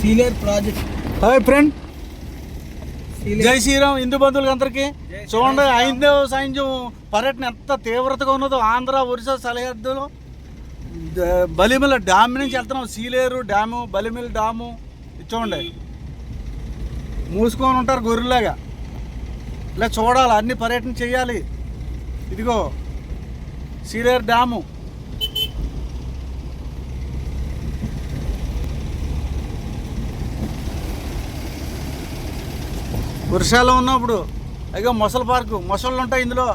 Sileru project. Hi friend, జై శ్రీరామ్. హిందూ బంధువులకి అందరికీ చూడండి, ఐదవ సైన్యం పర్యటన ఎంత తీవ్రతగా ఉన్నదో. ఆంధ్ర ఒరిస్సా సరిహద్దులో బలిమిల డ్యామ్ నుంచి వెళ్తున్నాం. సీలేరు డ్యాము, బలిమిల డ్యాము చూడండి. మూసుకొని ఉంటారు గొర్రెలాగా. ఇలా చూడాలి, అన్ని పర్యటన చేయాలి. ఇదిగో సీలేరు డ్యాము. వర్షాలు ఉన్నప్పుడు అయ్యో మొసలి పార్కు, మొసళ్ళు ఉంటాయి ఇందులో.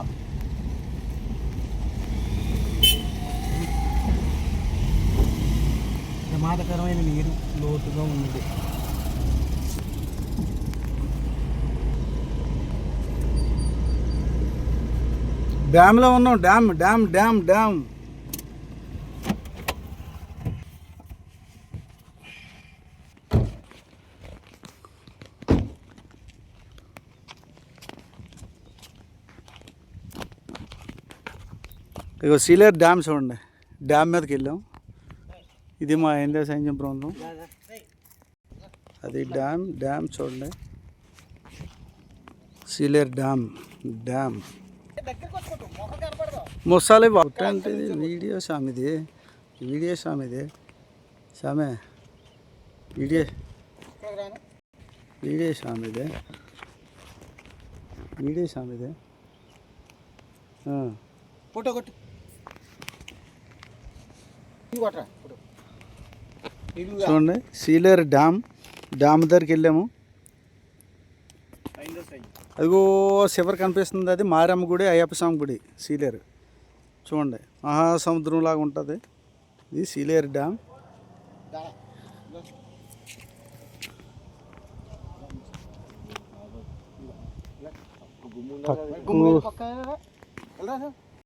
ప్రమాదకరమైన నీరు లోతుగా ఉన్నది. డ్యామ్లో ఉన్నాం. Dam dam dam dam. ఇగో సీలేరు డ్యామ్ చూడండి. డ్యామ్ మీదకి వెళ్ళాం. ఇది మా ఇండియా సైన్యం ప్రాంతం. అది డ్యామ్. డ్యామ్ చూడండి, సీలేరు డ్యామ్. డ్యామ్ ముసాలి అంటే వీడియో సామిది. వీడియో సామిది సామే. వీడియో వీడియో సామిది. వీడియో సామిది. ఫోటో కొట్టు. చూడండి సీలేరు డ్యామ్. డ్యామ్ దగ్గరికి వెళ్ళాము. అదిగో శివర్ కనిపిస్తుంది, అది మారమ్మ గుడి, అయ్యప్ప స్వామి గుడి. సీలేరు చూడండి, మహాసముద్రం లాగా ఉంటుంది. ఇది సీలేరు డ్యామ్.